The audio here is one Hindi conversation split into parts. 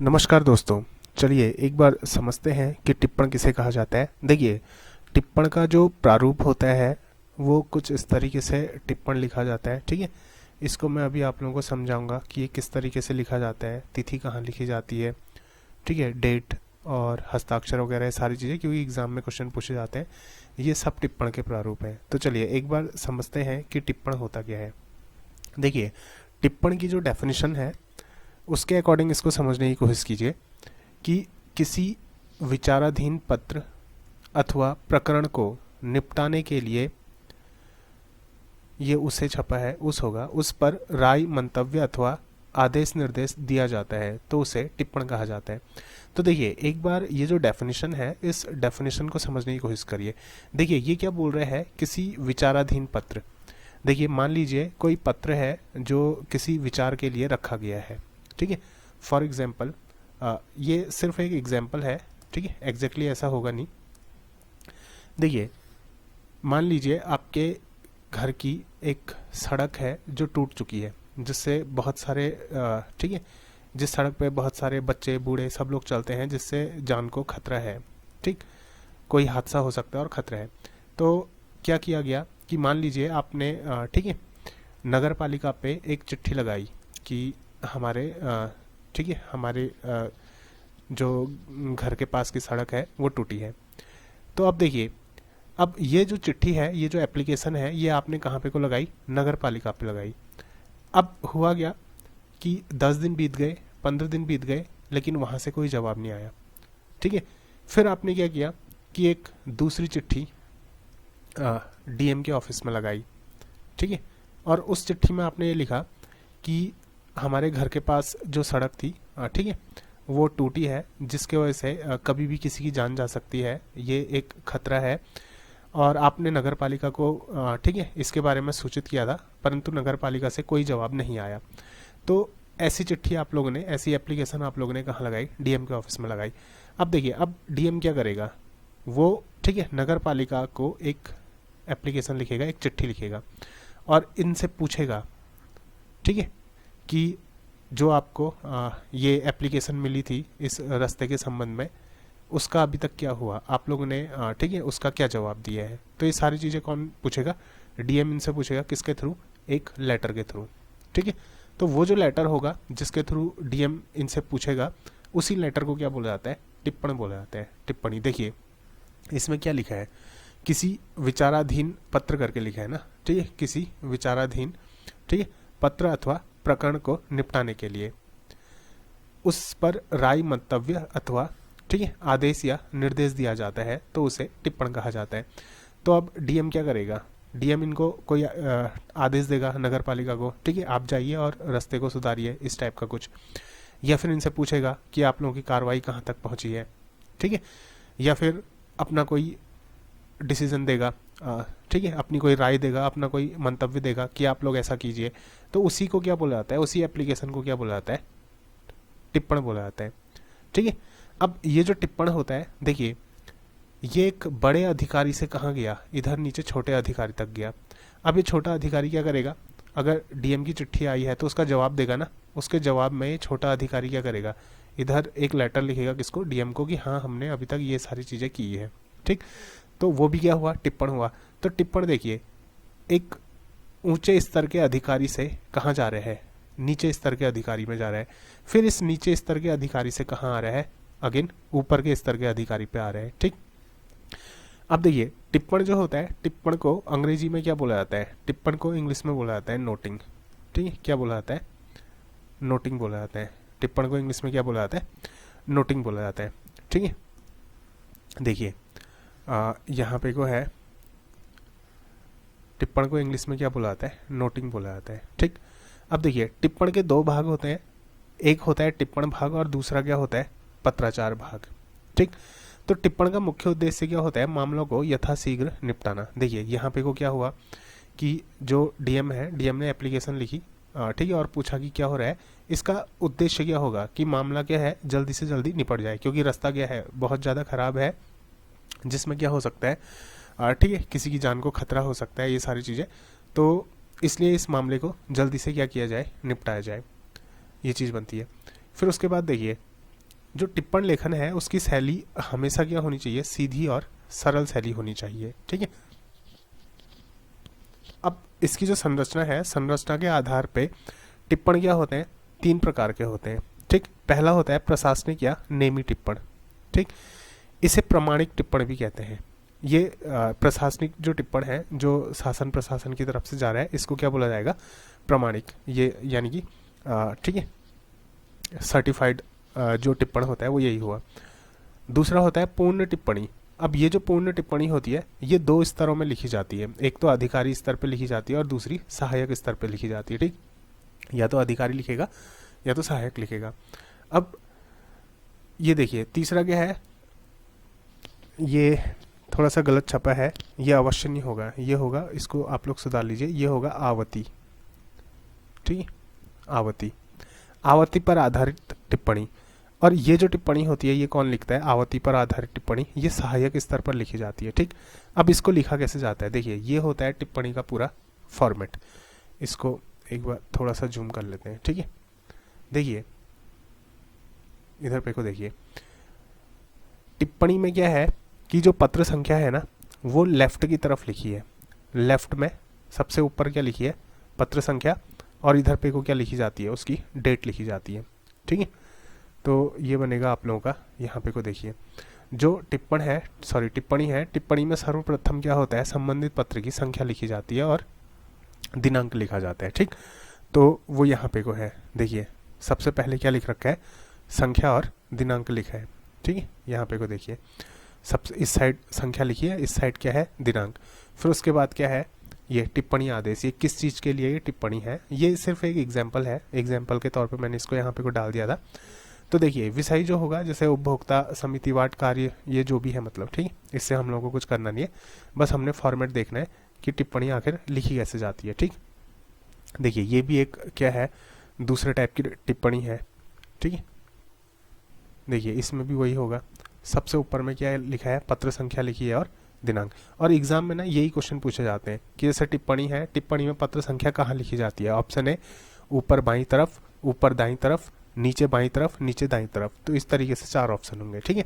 नमस्कार दोस्तों। चलिए एक बार समझते हैं कि टिप्पण किसे कहा जाता है। देखिए, टिप्पण का जो प्रारूप होता है वो कुछ इस तरीके से टिप्पण लिखा जाता है। ठीक है, इसको मैं अभी आप लोगों को समझाऊंगा कि ये किस तरीके से लिखा जाता है, तिथि कहाँ लिखी जाती है, ठीक है, डेट और हस्ताक्षर वगैरह सारी चीज़ें, क्योंकि एग्जाम में क्वेश्चन पूछे जाते हैं। ये सब टिप्पण के प्रारूप हैं। तो चलिए एक बार समझते हैं कि टिप्पण होता क्या है। देखिए, टिप्पण की जो डेफिनेशन है उसके अकॉर्डिंग इसको समझने की कोशिश कीजिए कि किसी विचाराधीन पत्र अथवा प्रकरण को निपटाने के लिए ये उसे छपा है उस होगा उस पर राय मंतव्य अथवा आदेश निर्देश दिया जाता है तो उसे टिप्पण कहा जाता है। तो देखिए एक बार ये जो डेफिनेशन है इस डेफिनेशन को समझने की कोशिश करिए। देखिए ये क्या बोल रहे हैं, किसी विचाराधीन पत्र। देखिए मान लीजिए कोई पत्र है जो किसी विचार के लिए रखा गया है। ठीक है, फॉर एग्जाम्पल ये सिर्फ एक एग्जाम्पल है। ठीक है, एग्जैक्टली ऐसा होगा नहीं। देखिए मान लीजिए आपके घर की एक सड़क है जो टूट चुकी है, जिससे बहुत सारे ठीक है, जिस सड़क पे बहुत सारे बच्चे बूढ़े सब लोग चलते हैं, जिससे जान को खतरा है। ठीक, कोई हादसा हो सकता है और खतरा है। तो क्या किया गया कि मान लीजिए आपने ठीक है नगर पालिका पे एक चिट्ठी लगाई कि हमारे ठीक है हमारे जो घर के पास की सड़क है वो टूटी है। तो अब देखिए, अब ये जो चिट्ठी है, ये जो एप्लीकेशन है, ये आपने कहाँ पे को लगाई, नगर पालिका पे लगाई। अब हुआ क्या कि 10 दिन बीत गए, 15 दिन बीत गए, लेकिन वहाँ से कोई जवाब नहीं आया। ठीक है, फिर आपने क्या किया कि एक दूसरी चिट्ठी डीएम के ऑफिस में लगाई। ठीक है, और उस चिट्ठी में आपने ये लिखा कि हमारे घर के पास जो सड़क थी ठीक है वो टूटी है, जिसके वजह से कभी भी किसी की जान जा सकती है, ये एक खतरा है। और आपने नगर पालिका को ठीक है इसके बारे में सूचित किया था, परंतु नगर पालिका से कोई जवाब नहीं आया। तो ऐसी चिट्ठी आप लोगों ने, ऐसी एप्लीकेशन आप लोगों ने कहाँ लगाई, डीएम के ऑफिस में लगाई। अब देखिए, अब डीएम क्या करेगा, वो ठीक है नगर पालिका को एक एप्लीकेशन लिखेगा, एक चिट्ठी लिखेगा और इनसे पूछेगा ठीक है कि जो आपको ये एप्लीकेशन मिली थी इस रास्ते के संबंध में, उसका अभी तक क्या हुआ, आप लोगों ने ठीक है उसका क्या जवाब दिया है। तो ये सारी चीज़ें कौन पूछेगा, डीएम इनसे पूछेगा। किसके थ्रू, एक लेटर के थ्रू। ठीक है, तो वो जो लेटर होगा जिसके थ्रू डीएम इनसे पूछेगा, उसी लेटर को क्या बोला जाता है, टिप्पण बोला जाता है, टिप्पणी। देखिए इसमें क्या लिखा है, किसी विचाराधीन पत्र करके लिखा है ना। ठीक है, किसी विचाराधीन ठीक है पत्र अथवा प्रकरण को निपटाने के लिए उस पर राय मंतव्य अथवा ठीक है आदेश या निर्देश दिया जाता है तो उसे टिप्पण कहा जाता है। तो अब डीएम क्या करेगा, डीएम इनको कोई आदेश देगा नगर पालिका को, ठीक है आप जाइए और रास्ते को सुधारिए, इस टाइप का कुछ। या फिर इनसे पूछेगा कि आप लोगों की कार्रवाई कहाँ तक पहुंची है। ठीक है, या फिर अपना कोई डिसीजन देगा ठीक है, अपनी कोई राय देगा, अपना कोई मंतव्य देगा कि आप लोग ऐसा कीजिए। तो उसी को क्या बोला जाता है, उसी एप्लीकेशन को क्या बोला जाता है, टिप्पण बोला जाता है। ठीक है, अब ये जो टिप्पण होता है, देखिए ये एक बड़े अधिकारी से कहाँ गया, इधर नीचे छोटे अधिकारी तक गया। अब ये छोटा अधिकारी क्या करेगा, अगर डीएम की चिट्ठी आई है तो उसका जवाब देगा ना, उसके जवाब में ये छोटा अधिकारी क्या करेगा, इधर एक लेटर लिखेगा किसको, डीएम को, कि हाँ हमने अभी तक ये सारी चीज़ें की है। ठीक, तो वो भी क्या हुआ, टिप्पण हुआ। तो टिप्पण देखिए एक ऊंचे स्तर के अधिकारी से कहाँ जा रहे हैं, नीचे स्तर के अधिकारी में जा रहा है। फिर इस नीचे स्तर के अधिकारी से कहाँ आ रहा है, अगेन ऊपर के स्तर के अधिकारी पे आ रहे हैं। ठीक, अब देखिए टिप्पण जो होता है, टिप्पण को अंग्रेजी में क्या बोला जाता है, टिप्पण को इंग्लिश में बोला जाता है नोटिंग। ठीक है, क्या बोला जाता है, नोटिंग बोला जाता है। टिप्पण को इंग्लिश में क्या बोला जाता है, नोटिंग बोला जाता है। ठीक है, देखिए यहाँ पे को है, टिप्पण को इंग्लिश में क्या बोला जाता है, नोटिंग बोला जाता है। ठीक, अब देखिए टिप्पण के दो भाग होते हैं, एक होता है टिप्पण भाग और दूसरा क्या होता है, पत्राचार भाग। ठीक, तो टिप्पण का मुख्य उद्देश्य क्या होता है, मामलों को यथाशीघ्र निपटाना। देखिए यहाँ पे को क्या हुआ कि जो डीएम है, डीएम ने एप्लीकेशन लिखी ठीक है और पूछा कि क्या हो रहा है, इसका उद्देश्य क्या होगा कि मामला क्या है, जल्दी से जल्दी निपट जाए, क्योंकि रास्ता क्या है, बहुत ज़्यादा खराब है, जिसमें क्या हो सकता है ठीक है किसी की जान को खतरा हो सकता है, ये सारी चीज़ें। तो इसलिए इस मामले को जल्दी से क्या किया जाए, निपटाया जाए, ये चीज़ बनती है। फिर उसके बाद देखिए जो टिप्पण लेखन है उसकी शैली हमेशा क्या होनी चाहिए, सीधी और सरल शैली होनी चाहिए, ठीक है। अब इसकी जो संरचना है, संरचना के आधार पे टिप्पण क्या होते हैं, 3 प्रकार के होते हैं, ठीक। पहला होता है प्रशासनिक या नेमी टिप्पण, ठीक। इसे प्रमाणिक टिप्पण भी कहते हैं। ये प्रशासनिक जो टिप्पण है, जो शासन प्रशासन की तरफ से जा रहा है, इसको क्या बोला जाएगा, प्रमाणिक। ये यानी कि ठीक है, सर्टिफाइड जो टिप्पण होता है वो यही हुआ। दूसरा होता है पूर्ण टिप्पणी। अब ये जो पूर्ण टिप्पणी होती है ये 2 स्तरों में लिखी जाती है, एक तो अधिकारी स्तर पर लिखी जाती है और दूसरी सहायक स्तर पर लिखी जाती है, ठीक। या तो अधिकारी लिखेगा या तो सहायक लिखेगा। अब ये देखिए तीसरा क्या है, ये थोड़ा सा गलत छपा है, ये अवश्य नहीं होगा, ये होगा, इसको आप लोग सुधार लीजिए, ये होगा आवती, ठीक है, आवती, आवती पर आधारित टिप्पणी। और ये जो टिप्पणी होती है ये कौन लिखता है, आवती पर आधारित टिप्पणी, ये सहायक स्तर पर लिखी जाती है, ठीक। अब इसको लिखा कैसे जाता है, देखिए ये होता है टिप्पणी का पूरा फॉर्मेट। इसको एक बार थोड़ा सा जूम कर लेते हैं, ठीक है। देखिए इधर पे को देखिए, टिप्पणी में क्या है कि जो पत्र संख्या है ना वो लेफ्ट की तरफ लिखी है, लेफ्ट में सबसे ऊपर क्या लिखी है, पत्र संख्या, और इधर पे को क्या लिखी जाती है, उसकी डेट लिखी जाती है, ठीक है। तो ये बनेगा आप लोगों का, यहाँ पे को देखिए, जो टिप्पण है, सॉरी टिप्पणी है, टिप्पणी में सर्वप्रथम क्या होता है, संबंधित पत्र की संख्या लिखी जाती है और दिनांक लिखा जाता है, ठीक। तो वो यहाँ पे को है, देखिए सबसे पहले क्या लिख रखा है, संख्या और दिनांक लिखा है, ठीक है। यहाँ पे को देखिए, सबसे इस साइड संख्या लिखी है, इस साइड क्या है, दिनांक। फिर उसके बाद क्या है, ये टिप्पणी आदेश, ये किस चीज़ के लिए ये टिप्पणी है, ये सिर्फ एक एग्जाम्पल है, एग्जाम्पल के तौर पे मैंने इसको यहाँ पे को डाल दिया था। तो देखिए विषय जो होगा, जैसे उपभोक्ता समितिवाट कार्य, ये जो भी है मतलब, ठीक है, इससे हम लोगों को कुछ करना नहीं है, बस हमने फॉर्मेट देखना है कि टिप्पणी आखिर लिखी कैसे जाती है, ठीक। देखिए ये भी एक क्या है, दूसरे टाइप की टिप्पणी है, ठीक है। देखिए इसमें भी वही होगा, सबसे ऊपर में क्या लिखा है, पत्र संख्या लिखी है और दिनांक। और एग्जाम में ना यही क्वेश्चन पूछे जाते हैं कि जैसे टिप्पणी है, टिप्पणी में पत्र संख्या कहाँ लिखी जाती है, ऑप्शन ए ऊपर बाईं तरफ, ऊपर दाईं तरफ, नीचे बाईं तरफ, नीचे दाईं तरफ। तो इस तरीके से 4 ऑप्शन होंगे, ठीक है।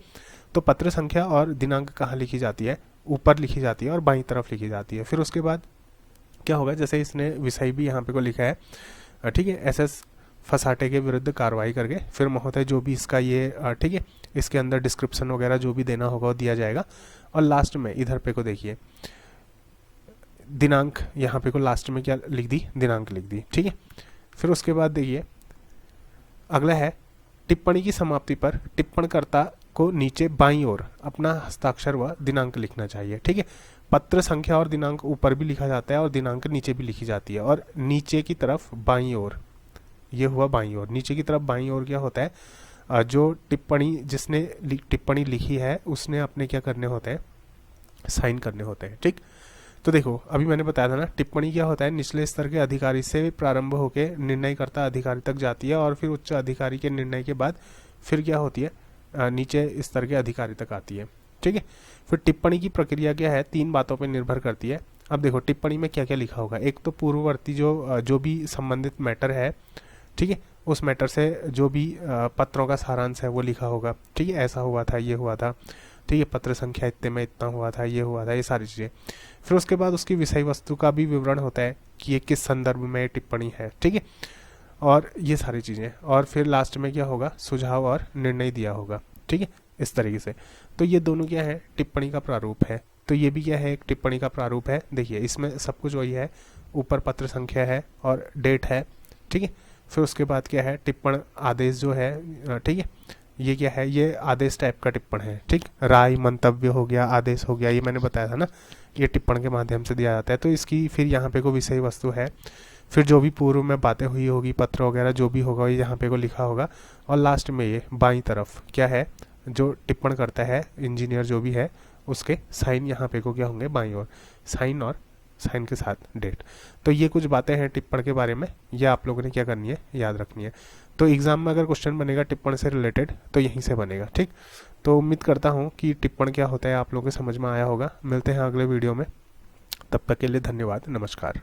तो पत्र संख्या और दिनांक कहाँ लिखी जाती है, ऊपर लिखी जाती है और बाईं तरफ लिखी जाती है। फिर उसके बाद क्या होगा, जैसे इसने विषय भी यहाँ पे को लिखा है, ठीक है, एसएस फसाटे के विरुद्ध कार्रवाई करके, फिर महोदय जो भी इसका ये, ठीक है, इसके अंदर डिस्क्रिप्शन वगैरह जो भी देना होगा वो दिया जाएगा। और लास्ट में इधर पे को देखिए दिनांक, यहाँ पे को लास्ट में क्या लिख दी, दिनांक लिख दी, ठीक है। फिर उसके बाद देखिए अगला है, टिप्पणी की समाप्ति पर टिप्पणकर्ता को नीचे बाईं ओर अपना हस्ताक्षर व दिनांक लिखना चाहिए, ठीक है। पत्र संख्या और दिनांक ऊपर भी लिखा जाता है और दिनांक नीचे भी लिखी जाती है, और नीचे की तरफ बाईं ओर, ये हुआ बाईं ओर। नीचे की तरफ बाईं ओर क्या होता है, जो टिप्पणी, जिसने टिप्पणी लिखी है उसने अपने क्या करने होते हैं, साइन करने होते हैं, ठीक। तो देखो अभी मैंने बताया था ना, टिप्पणी क्या होता है, निचले स्तर के अधिकारी से प्रारंभ होकर निर्णयकर्ता अधिकारी तक जाती है और फिर उच्च अधिकारी के निर्णय के बाद फिर क्या होती है, नीचे स्तर के अधिकारी तक आती है, ठीक है। फिर टिप्पणी की प्रक्रिया क्या है, 3 बातों पर निर्भर करती है। अब देखो टिप्पणी में क्या क्या लिखा होगा, एक तो पूर्ववर्ती जो भी संबंधित मैटर है, ठीक है, उस मैटर से जो भी पत्रों का सारांश है वो लिखा होगा, ठीक है, ऐसा हुआ था, ये हुआ था, ठीक है, पत्र संख्या इतने में इतना हुआ था, ये हुआ था, ये सारी चीज़ें। फिर उसके बाद उसकी विषय वस्तु का भी विवरण होता है कि ये किस संदर्भ में टिप्पणी है, ठीक है, और ये सारी चीज़ें। और फिर लास्ट में क्या होगा, सुझाव और निर्णय दिया होगा, ठीक है, इस तरीके से। तो ये दोनों क्या है, टिप्पणी का प्रारूप है। तो ये भी क्या है, एक टिप्पणी का प्रारूप है। देखिए इसमें सब कुछ वही है, ऊपर पत्र संख्या है और डेट है, ठीक है। फिर उसके बाद क्या है, टिप्पण आदेश जो है, ठीक है, ये क्या है, ये आदेश टाइप का टिप्पण है, ठीक। राय, मंतव्य हो गया, आदेश हो गया, ये मैंने बताया था ना, ये टिप्पण के माध्यम से दिया जाता है। तो इसकी फिर यहाँ पे को विषय वस्तु है, फिर जो भी पूर्व में बातें हुई होगी, पत्र वगैरह जो भी होगा ये यहाँ पे को लिखा होगा। और लास्ट में ये बाईं तरफ क्या है, जो टिप्पण करता है इंजीनियर जो भी है, उसके साइन यहाँ पे को क्या होंगे, बाईं ओर साइन, और साइन के साथ डेट। तो ये कुछ बातें हैं टिप्पण के बारे में, ये आप लोगों ने क्या करनी है, याद रखनी है। तो एग्जाम में अगर क्वेश्चन बनेगा टिप्पण से रिलेटेड तो यहीं से बनेगा, ठीक। तो उम्मीद करता हूँ कि टिप्पण क्या होता है आप लोगों को समझ में आया होगा। मिलते हैं अगले वीडियो में, तब तक के लिए धन्यवाद, नमस्कार।